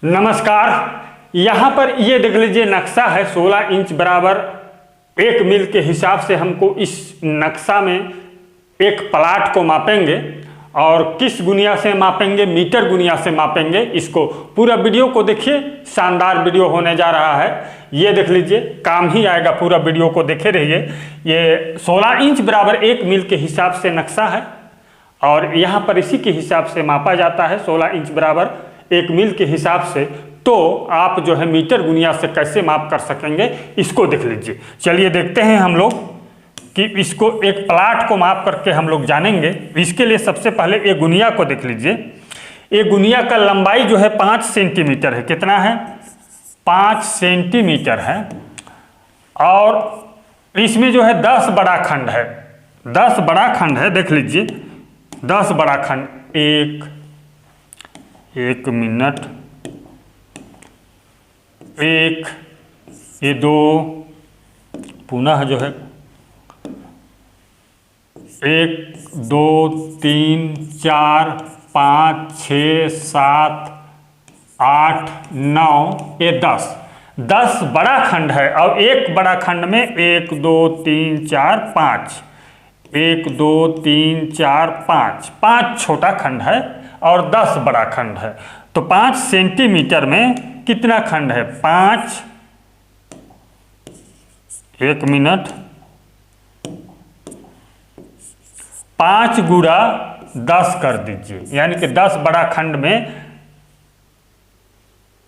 नमस्कार। यहाँ पर ये देख लीजिए नक्शा है 16 इंच बराबर 1 मील के हिसाब से हमको इस नक्शा में एक प्लाट को मापेंगे और किस गुनिया से मापेंगे, मीटर गुनिया से मापेंगे। इसको पूरा वीडियो को देखिए, शानदार वीडियो होने जा रहा है। ये देख लीजिए, काम ही आएगा, पूरा वीडियो को देखे रहिए। ये 16 इंच बराबर 1 मील के हिसाब से नक्शा है और यहाँ पर इसी के हिसाब से मापा जाता है 16 इंच बराबर 1 मील के हिसाब से। तो आप जो है मीटर गुनिया से कैसे माप कर सकेंगे इसको देख लीजिए। चलिए देखते हैं हम लोग कि इसको एक प्लाट को माप करके हम लोग जानेंगे। इसके लिए सबसे पहले एक गुनिया को देख लीजिए। एक गुनिया का लंबाई जो है 5 सेंटीमीटर है। कितना है? 5 सेंटीमीटर है। और इसमें जो है 10 बड़ा खंड है। 10 बड़ा खंड है, देख लीजिए 10 बड़ा खंड। एक मिनट, एक, ये 2, पुनः जो है 1 2 3 4 5 6 7 8 9, ये 10 बड़ा खंड है। और एक बड़ा खंड में 1 2 3 4 5, 1 2 3 4 5 छोटा खंड है और 10 बड़ा खंड है। तो 5 सेंटीमीटर में कितना खंड है? 5, 1 मिनट, 5 गुणा 10 कर दीजिए, यानी कि 10 बड़ा खंड में,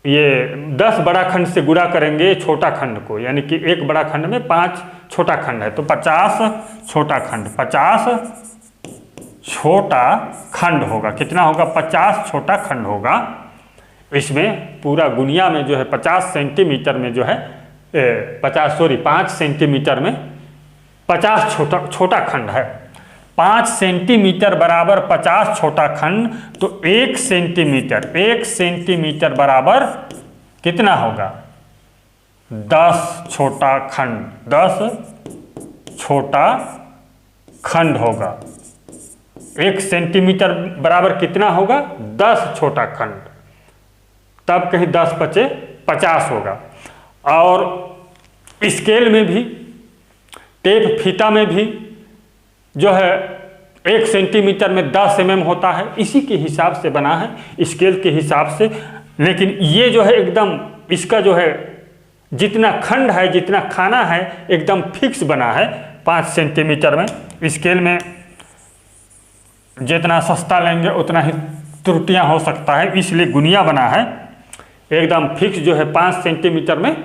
ये 10 बड़ा खंड से गुणा करेंगे छोटा खंड को, यानी कि एक बड़ा खंड में 5 छोटा खंड है। तो 50 छोटा खंड, 50 छोटा खंड होगा। कितना होगा? 50 छोटा खंड होगा। इसमें पूरा गुनिया में जो है 50 सेंटीमीटर में जो है 5 सेंटीमीटर में 50 छोटा खंड है। 5 सेंटीमीटर बराबर 50 छोटा खंड, तो 1 सेंटीमीटर बराबर कितना होगा? 10 छोटा खंड, 10 छोटा खंड होगा। 1 सेंटीमीटर बराबर कितना होगा? 10 छोटा खंड। तब कहीं 10 बचे 50 होगा। और स्केल में भी, टेप फीता में भी जो है 1 सेंटीमीटर में 10 mm होता है। इसी के हिसाब से बना है, स्केल के हिसाब से। लेकिन ये जो है एकदम, इसका जो है जितना खंड है, जितना खाना है, एकदम फिक्स बना है 5 सेंटीमीटर में। स्केल में जितना सस्ता लेंगे उतना ही त्रुटियां हो सकता है, इसलिए गुनिया बना है एकदम फिक्स जो है 5 सेंटीमीटर में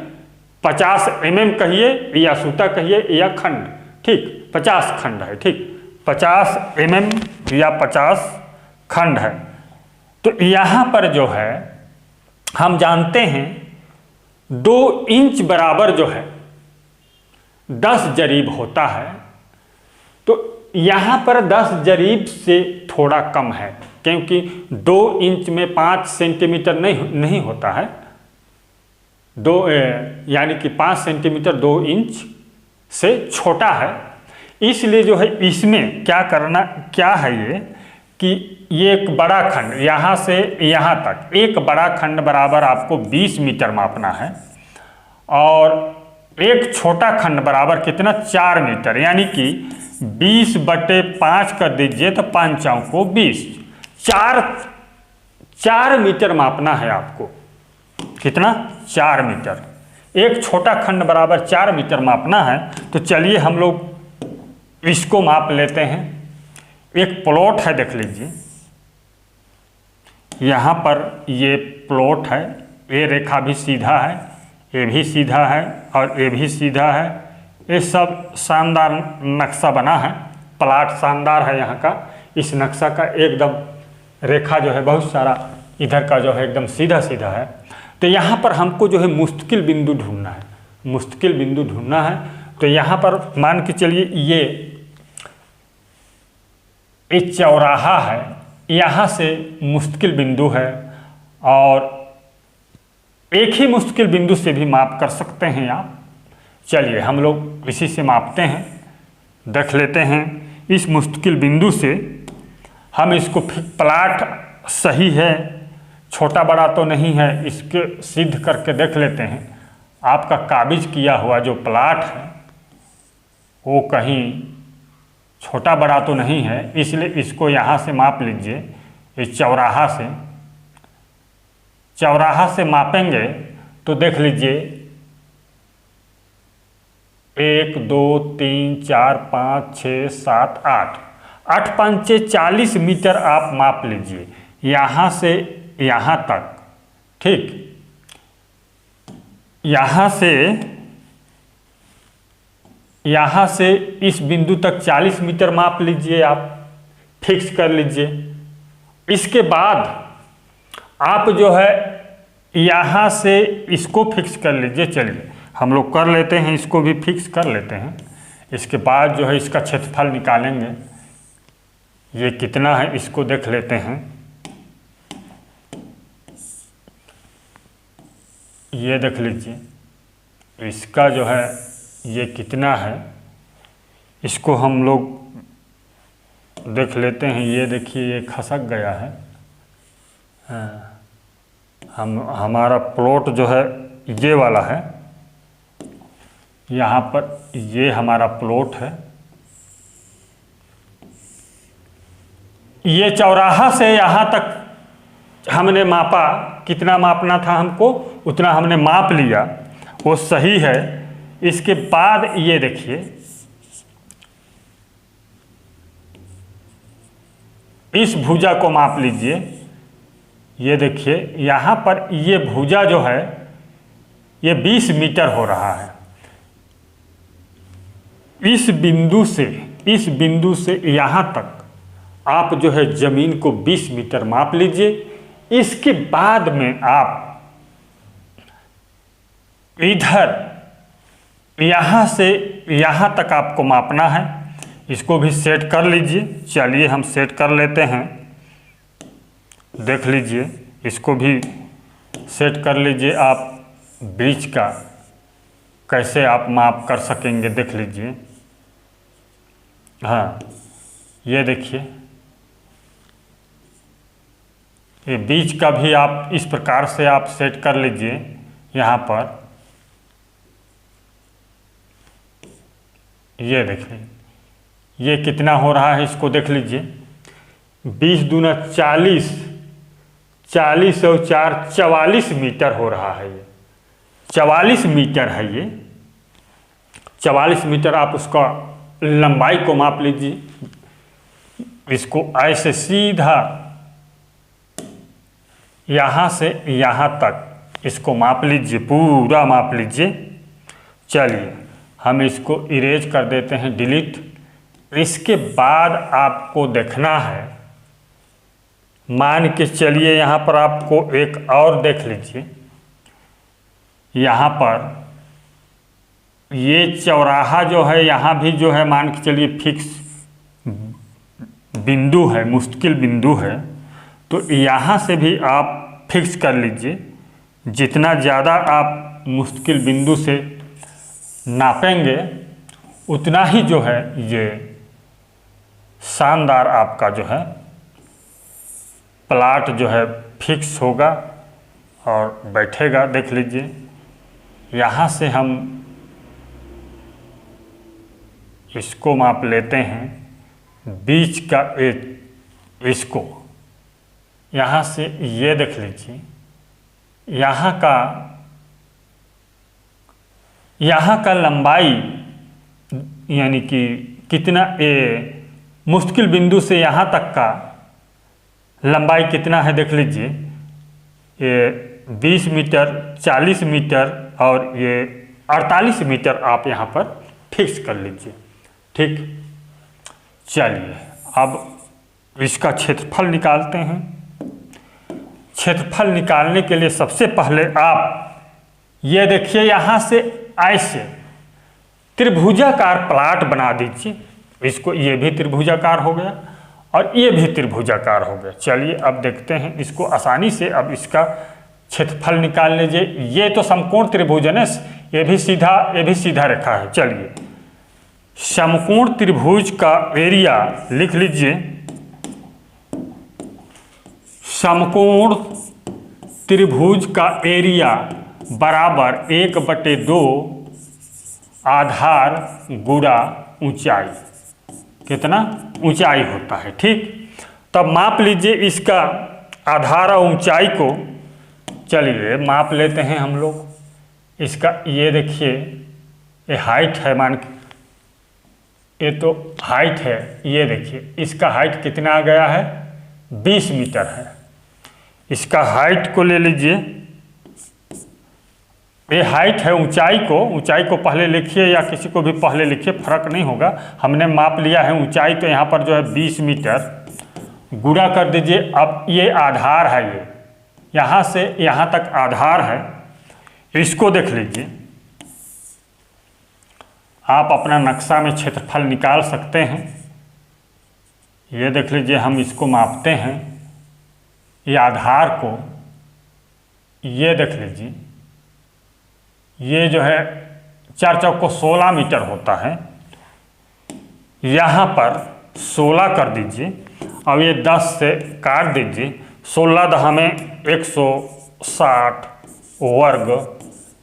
50 mm कहिए या सूता कहिए या खंड, ठीक, 50 खंड है, ठीक, 50 mm या 50 खंड है। तो यहाँ पर जो है हम जानते हैं 2 इंच बराबर जो है 10 जरीब होता है। तो यहाँ पर 10 जरीब से थोड़ा कम है, क्योंकि 2 इंच में 5 सेंटीमीटर नहीं होता है। यानी कि 5 सेंटीमीटर 2 इंच से छोटा है। इसलिए जो है इसमें क्या है ये कि ये एक बड़ा खंड, यहाँ से यहाँ तक एक बड़ा खंड बराबर आपको 20 मीटर मापना है। और एक छोटा खंड बराबर कितना? 4 मीटर, यानी कि 20/5 कर दीजिए तो 5 चौको 20, 4 मीटर मापना है आपको। कितना? 4 मीटर। एक छोटा खंड बराबर 4 मीटर मापना है। तो चलिए हम लोग इसको माप लेते हैं। एक प्लॉट है, देख लीजिए यहाँ पर ये प्लॉट है। ये रेखा भी सीधा है, ये भी सीधा है और ये भी सीधा है। ये सब शानदार नक्शा बना है, प्लाट शानदार है यहाँ का। इस नक्शा का एकदम रेखा जो है बहुत सारा इधर का जो है एकदम सीधा सीधा है। तो यहाँ पर हमको जो है मुश्किल बिंदु ढूंढना है, मुश्किल बिंदु ढूंढना है। तो यहाँ पर मान के चलिए ये चौराहा है, यहाँ से मुश्किल बिंदु है और एक ही मुश्किल बिंदु से भी माप कर सकते हैं आप। चलिए हम लोग इसी से मापते हैं, देख लेते हैं। इस मुश्किल बिंदु से हम इसको प्लाट सही है छोटा बड़ा तो नहीं है, इसके सिद्ध करके देख लेते हैं। आपका काबिज किया हुआ जो प्लाट है वो कहीं छोटा बड़ा तो नहीं है, इसलिए इसको यहाँ से माप लीजिए। इस चौराहा से मापेंगे तो देख लीजिए 1 2 3 4 5 6 7 8 8 5 40 मीटर आप माप लीजिए यहाँ से यहाँ तक। ठीक, यहाँ से इस बिंदु तक 40 मीटर माप लीजिए, आप फिक्स कर लीजिए। इसके बाद आप जो है यहाँ से इसको फिक्स कर लीजिए। चलिए हम लोग कर लेते हैं, इसको भी फिक्स कर लेते हैं। इसके बाद जो है इसका क्षेत्रफल निकालेंगे, ये कितना है इसको देख लेते हैं। ये देख लीजिए इसका जो है ये कितना है, इसको हम लोग देख लेते हैं। ये देखिए ये खसक गया है। हमारा प्लॉट जो है ये वाला है, यहाँ पर ये हमारा प्लॉट है। ये चौराहा से यहाँ तक हमने मापा, कितना मापना था हमको उतना हमने माप लिया, वो सही है। इसके बाद ये देखिए इस भुजा को माप लीजिए। ये देखिए यहाँ पर ये भुजा जो है ये 20 मीटर हो रहा है। इस बिंदु से यहाँ तक आप जो है जमीन को 20 मीटर माप लीजिए। इसके बाद में आप इधर यहाँ से यहाँ तक आपको मापना है, इसको भी सेट कर लीजिए। चलिए हम सेट कर लेते हैं, देख लीजिए इसको भी सेट कर लीजिए। आप बीच का कैसे आप माप कर सकेंगे देख लीजिए। हाँ ये देखिए ये बीच का भी आप इस प्रकार से आप सेट कर लीजिए। यहाँ पर ये देखिए ये कितना हो रहा है इसको देख लीजिए। 20 दूना 40, 40 और 4 44 मीटर हो रहा है। ये 44 मीटर है। ये 44 मीटर आप उसका लंबाई को माप लीजिए। इसको ऐसे सीधा यहाँ से यहाँ तक इसको माप लीजिए, पूरा माप लीजिए। चलिए हम इसको इरेज कर देते हैं, डिलीट। इसके बाद आपको देखना है, मान के चलिए यहाँ पर आपको एक और देख लीजिए। यहाँ पर ये चौराहा जो है यहाँ भी जो है मान के चलिए फिक्स बिंदु है, मुश्किल बिंदु है। तो यहाँ से भी आप फिक्स कर लीजिए। जितना ज़्यादा आप मुश्किल बिंदु से नापेंगे उतना ही जो है ये शानदार आपका जो है प्लाट जो है फिक्स होगा और बैठेगा। देख लीजिए यहाँ से हम इसको माप लेते हैं, बीच का इसको यहाँ से ये देख लीजिए यहाँ का लंबाई यानी कि कितना, ये मुश्किल बिंदु से यहाँ तक का लंबाई कितना है देख लीजिए। ये 20 मीटर, 40 मीटर और ये 48 मीटर आप यहाँ पर फिक्स कर लीजिए। ठीक, चलिए अब इसका क्षेत्रफल निकालते हैं। क्षेत्रफल निकालने के लिए सबसे पहले आप ये देखिए यहाँ से ऐसे त्रिभुजाकार प्लाट बना दीजिए। इसको ये भी त्रिभुजाकार हो गया और ये भी त्रिभुजाकार हो गया। चलिए अब देखते हैं इसको आसानी से। अब इसका क्षेत्रफल निकाल लीजिए। ये तो समकोण त्रिभुज है ना, ये भी सीधा रेखा है। चलिए समकोण त्रिभुज का एरिया लिख लीजिए। समकोण त्रिभुज का एरिया बराबर 1/2 आधार गुणा ऊंचाई, कितना ऊंचाई होता है। ठीक, तब माप लीजिए इसका आधार और ऊंचाई को। चलिए माप लेते हैं हम लोग इसका। ये देखिए, ये हाइट है, मान के ये तो हाइट है। ये देखिए इसका हाइट कितना आ गया है, 20 मीटर है। इसका हाइट को ले लीजिए, ये हाइट है। ऊंचाई को पहले लिखिए या किसी को भी पहले लिखिए, फर्क नहीं होगा। हमने माप लिया है ऊंचाई, तो यहाँ पर जो है 20 मीटर गुणा कर दीजिए। अब ये आधार है, ये यहाँ से यहाँ तक आधार है। इसको देख लीजिए, आप अपना नक्शा में क्षेत्रफल निकाल सकते हैं। ये देख लीजिए, हम इसको मापते हैं, ये आधार को। ये देख लीजिए, ये जो है 4 चौको 16 मीटर होता है। यहाँ पर 16 कर दीजिए। अब ये 10 से काट दीजिए, 16 दहा में 160 वर्ग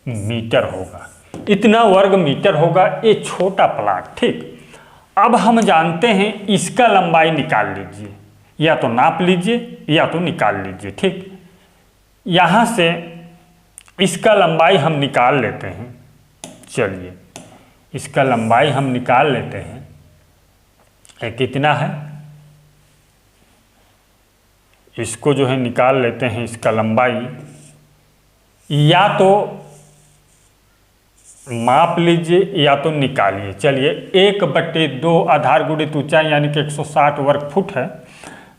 मीटर होगा। इतना वर्ग मीटर होगा ये छोटा प्लाट। ठीक, अब हम जानते हैं इसका लंबाई निकाल लीजिए, या तो नाप लीजिए या तो निकाल लीजिए। ठीक, यहाँ से इसका लंबाई हम निकाल लेते हैं। चलिए इसका लंबाई हम निकाल लेते हैं। ये कितना है, इसको जो है निकाल लेते हैं इसका लंबाई। या तो माप लीजिए या तो निकालिए। चलिए 1/2 आधार गुणित ऊंचाई यानी कि 160 वर्ग फुट है।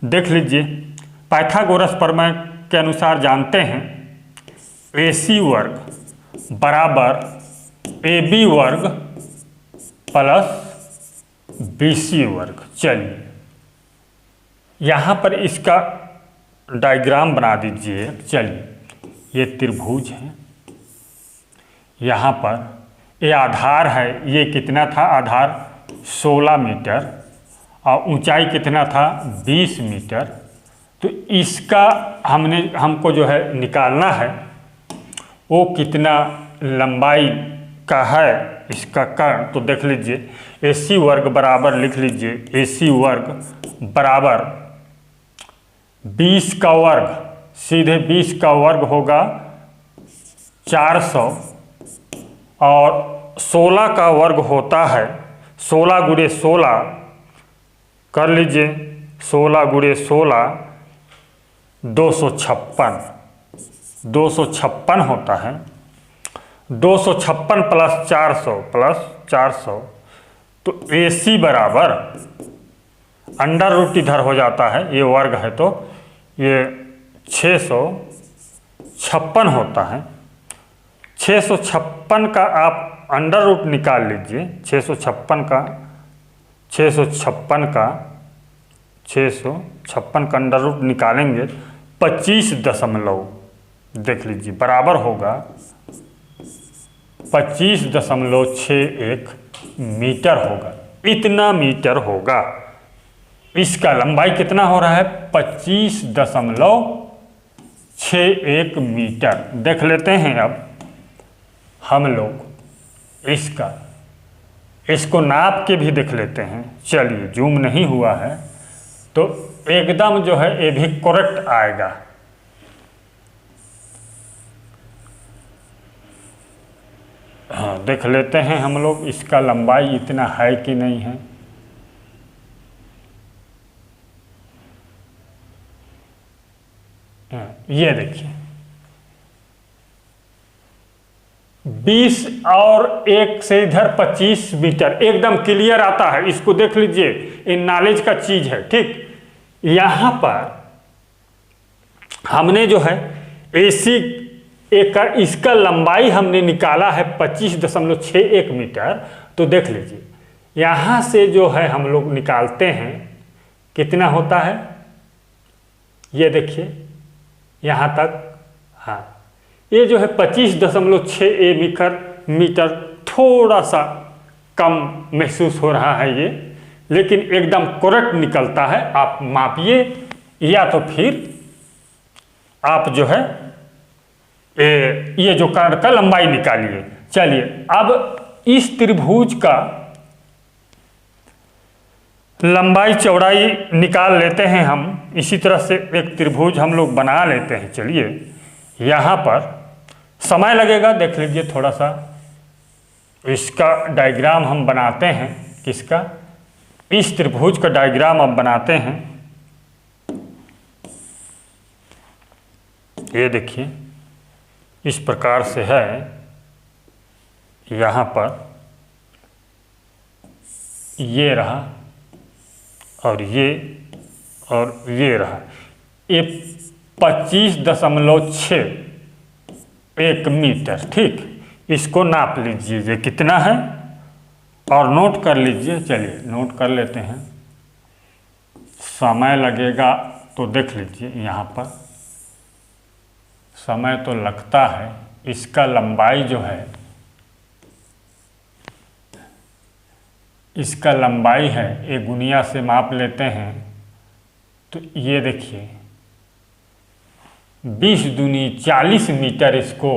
देख लीजिए, पाइथागोरस प्रमेय के अनुसार जानते हैं AC वर्ग बराबर AB वर्ग प्लस BC वर्ग। चलिए यहाँ पर इसका डायग्राम बना दीजिए। चलिए ये त्रिभुज है, यहाँ पर ये आधार है। ये कितना था आधार, 16 मीटर, और ऊंचाई कितना था, 20 मीटर। तो इसका हमको जो है निकालना है, वो कितना लंबाई का है इसका कर्ण। तो देख लीजिए, AC वर्ग बराबर लिख लीजिए, AC वर्ग बराबर 20 का वर्ग, सीधे 20 का वर्ग होगा 400, और 16 का वर्ग होता है 16 गुणे 16 कर लीजिए, 16 गुणे 16 256 होता है। 256 प्लस 400 तो AC बराबर अंडर रूट इधर हो जाता है, ये वर्ग है तो ये 656 होता है। 656 का आप अंडर रूट निकाल लीजिए। 656 का 656 का अंडर रूट निकालेंगे 25 देख लीजिए बराबर होगा 25.61 मीटर होगा। इतना मीटर होगा। इसका लंबाई कितना हो रहा है, 25.61 मीटर। देख लेते हैं अब हम लोग इसको नाप के भी देख लेते हैं। चलिए जूम नहीं हुआ है तो एकदम जो है ये भी करेक्ट आएगा। हाँ देख लेते हैं हम लोग इसका लंबाई इतना है कि नहीं है। ये देखिए 20 और 1 से इधर 25 मीटर एकदम क्लियर आता है। इसको देख लीजिए, ये नॉलेज का चीज है। ठीक, यहां पर हमने जो है AC इसका लंबाई हमने निकाला है 25.61 मीटर। तो देख लीजिए यहां से जो है हम लोग निकालते हैं कितना होता है, ये देखिए यहाँ तक। हाँ ये जो है 25.6 मीटर थोड़ा सा कम महसूस हो रहा है ये, लेकिन एकदम करेक्ट निकलता है। आप मापिए या तो फिर आप जो है ये जो कर्ण का लंबाई निकालिए। चलिए अब इस त्रिभुज का लंबाई चौड़ाई निकाल लेते हैं हम। इसी तरह से एक त्रिभुज हम लोग बना लेते हैं। चलिए यहाँ पर समय लगेगा, देख लीजिए थोड़ा सा। इसका डायग्राम हम बनाते हैं। किसका? इस त्रिभुज का डायग्राम अब बनाते हैं। ये देखिए इस प्रकार से है। यहाँ पर ये रहा और ये रहा। ये 25.61 मीटर, ठीक। इसको नाप लीजिए ये कितना है और नोट कर लीजिए। चलिए नोट कर लेते हैं। समय लगेगा तो देख लीजिए, यहाँ पर समय तो लगता है। इसका लंबाई जो है, इसका लंबाई है, ये गुनिया से माप लेते हैं तो ये देखिए 20 दूनी 40 मीटर इसको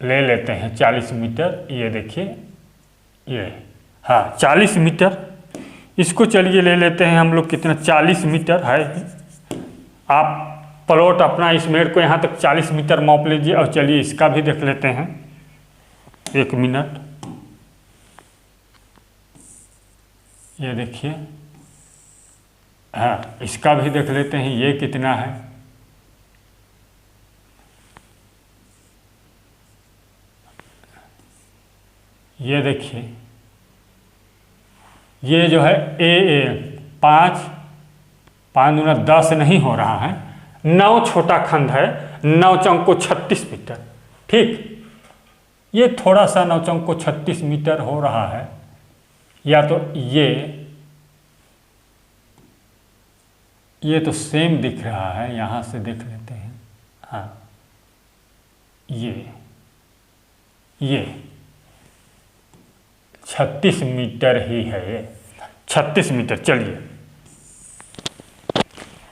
ले लेते हैं। 40 मीटर, ये देखिए ये, हाँ 40 मीटर इसको चलिए ले लेते हैं हम लोग। कितना? 40 मीटर है। आप प्लॉट अपना इस मेड़ को यहाँ तक 40 मीटर माप लीजिए। और चलिए इसका भी देख लेते हैं। 1 मिनट, ये देखिए, हाँ इसका भी देख लेते हैं। ये कितना है? ये देखिए, ये जो है ए 5 दूना 10 नहीं हो रहा है। 9 छोटा खंड है। 9 चौको 36 मीटर, ठीक। ये थोड़ा सा 9 चौको 36 मीटर हो रहा है। या तो ये तो सेम दिख रहा है। यहाँ से देख लेते हैं। हाँ ये 36 मीटर ही है। ये 36 मीटर। चलिए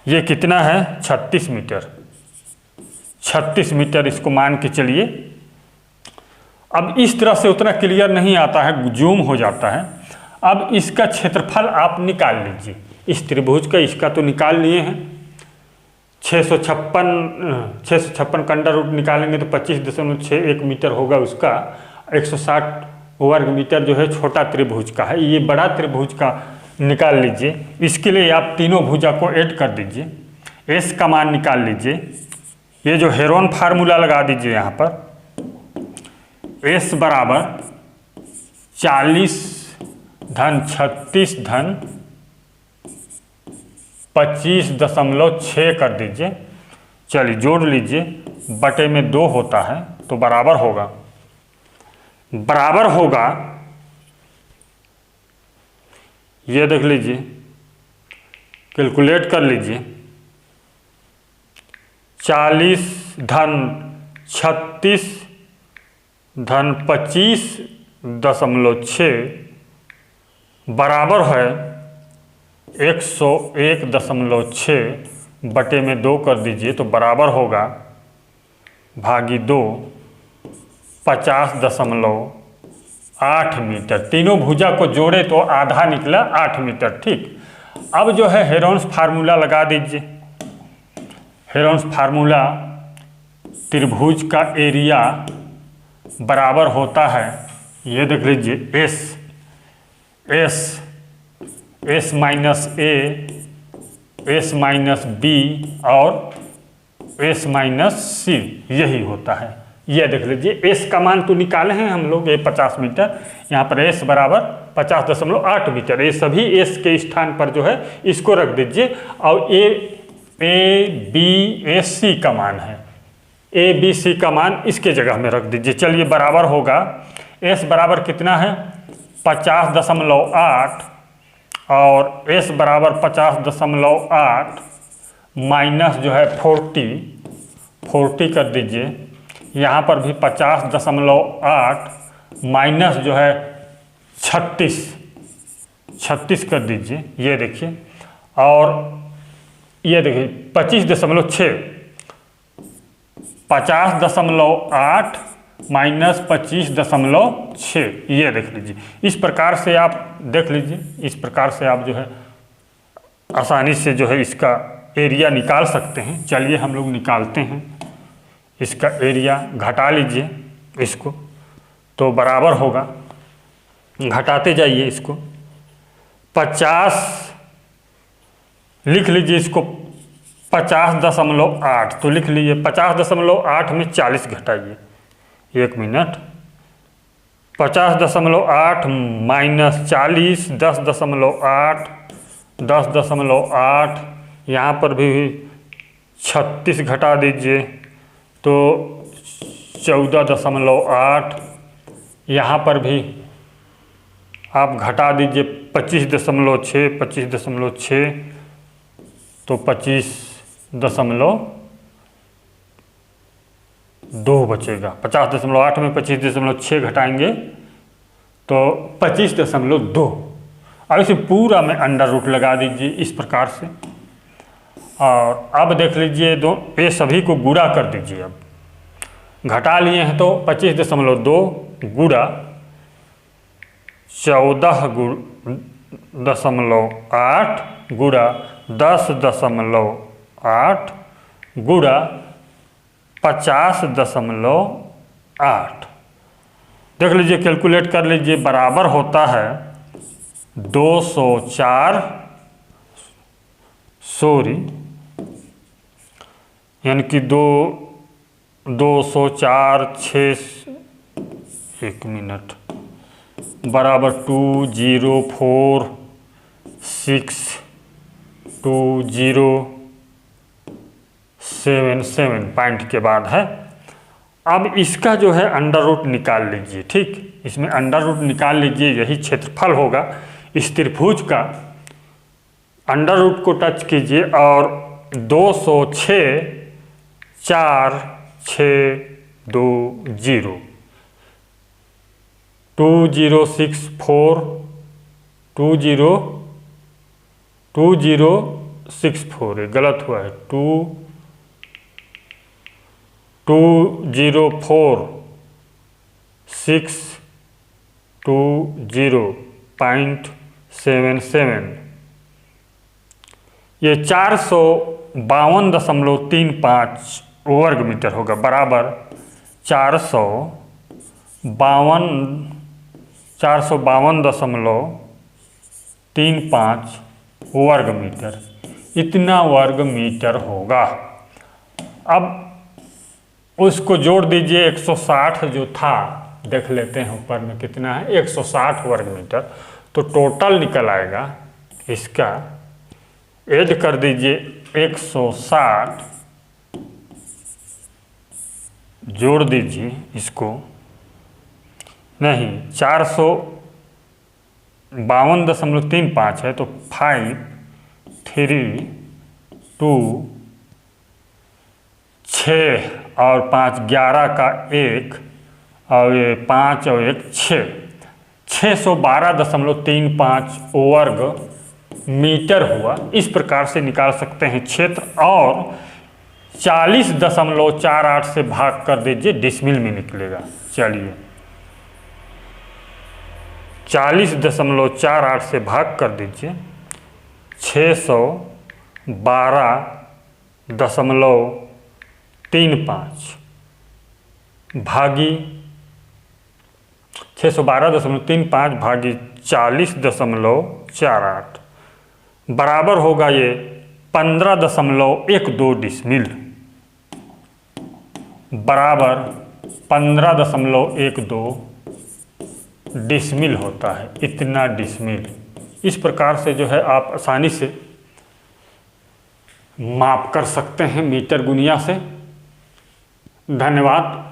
ये कितना है? 36 मीटर। 36 मीटर इसको मान के चलिए। अब इस तरह से उतना क्लियर नहीं आता है, जूम हो जाता है। अब इसका क्षेत्रफल आप निकाल लीजिए। इस त्रिभुज का इसका तो निकाल लिए हैं। 656 का अंडर रूट निकालेंगे तो 25.61 मीटर होगा उसका। 160 वर्ग मीटर जो है छोटा त्रिभुज का है। ये बड़ा त्रिभुज का निकाल लीजिए। इसके लिए आप तीनों भुजा को ऐड कर दीजिए। एस का मान निकाल लीजिए। ये जो हेरोन फार्मूला लगा दीजिए यहाँ पर। एस बराबर 40 धन 36 धन 25.6 कर दीजिए। चलिए जोड़ लीजिए। बटे में 2 होता है तो बराबर होगा ये देख लीजिए, कैलकुलेट कर लीजिए। 40 धन 36 धन 25.6 बराबर है 101.6 बटे में 2 कर दीजिए तो बराबर होगा भागी 2 50.8 मीटर। तीनों भुजा को जोड़े तो आधा निकला 8 मीटर, ठीक। अब जो है हेरोन्स फार्मूला लगा दीजिए। हेरोन्स फार्मूला, त्रिभुज का एरिया बराबर होता है, ये देख लीजिए, एस माइनस ए, एस माइनस बी और एस माइनस सी, यही होता है। ये देख लीजिए, एस का मान तो निकाले हैं हम लोग, ये 50 मीटर। यहाँ पर एस बराबर 50.8 मीटर। ये सभी एस के स्थान पर जो है इसको रख दीजिए। और ए बी ए सी का मान है, ए बी सी का मान इसके जगह में रख दीजिए। चलिए बराबर होगा, एस बराबर कितना है 50.8 और एस बराबर 50.8 माइनस जो है 40 कर दीजिए। यहाँ पर भी 50.8 माइनस जो है 36 कर दीजिए। ये देखिए, और ये देखिए 25.6 50.8 माइनस 25.6, ये देख लीजिए। इस प्रकार से आप देख लीजिए, इस प्रकार से आप जो है आसानी से जो है इसका एरिया निकाल सकते हैं। चलिए हम लोग निकालते हैं इसका एरिया। घटा लीजिए इसको, तो बराबर होगा, घटाते जाइए इसको। 50 लिख लीजिए इसको, 50.8 तो लिख लीजिए। 50.8 में 40 घटाइए, 1 मिनट। 50.8 माइनस 40, 10.8, 10.8, यहाँ पर भी 36 घटा दीजिए तो 14.8, यहाँ पर भी आप घटा दीजिए 25.6, 25.6 तो 25.2 बचेगा। 50.8 में 25.6 घटाएंगे तो 25.2। अब इसे पूरा में अंडर रूट लगा दीजिए इस प्रकार से। और अब देख लीजिए दो, ये सभी को गुणा कर दीजिए। अब घटा लिए हैं तो 25.2 गुणा 14.8 गुणा 10.8 गुणा 50.8। देख लीजिए, कैलकुलेट कर लीजिए, बराबर होता है 204, सॉरी यानी कि 204 6, 1 मिनट, बराबर 2046207 पॉइंट के बाद है। अब इसका जो है अंडर रूट निकाल लीजिए। ठीक, इसमें अंडर रूट निकाल लीजिए, यही क्षेत्रफल होगा इस त्रिभुज का। अंडर रूट को टच कीजिए और 206 4 6 2 0 2064 2064, ये गलत हुआ है, 204 620.77, ये 452.35 वर्ग मीटर होगा, बराबर 452.35 वर्ग मीटर, इतना वर्ग मीटर होगा। अब उसको जोड़ दीजिए, 160 जो था, देख लेते हैं ऊपर में कितना है, 160 वर्ग मीटर। तो टोटल निकल आएगा इसका, ऐड कर दीजिए 160, जोड़ दीजिए इसको, नहीं 452.35 है तो 5 3 2 6 और 5 11 का 1 और ये 5 और 1 6, 612.35 वर्ग मीटर हुआ। इस प्रकार से निकाल सकते हैं क्षेत्र। और 40.48 से भाग कर दीजिए, डिसमिल में निकलेगा। चलिए 40.48 से भाग कर दीजिए, 612.35 भागी 612.35 भागी 40.48 बराबर होगा ये 15.12 डिसमिल, बराबर 15.12 डिसमिल होता है, इतना डिसमिल। इस प्रकार से जो है आप आसानी से माप कर सकते हैं मीटर गुनिया से। धन्यवाद।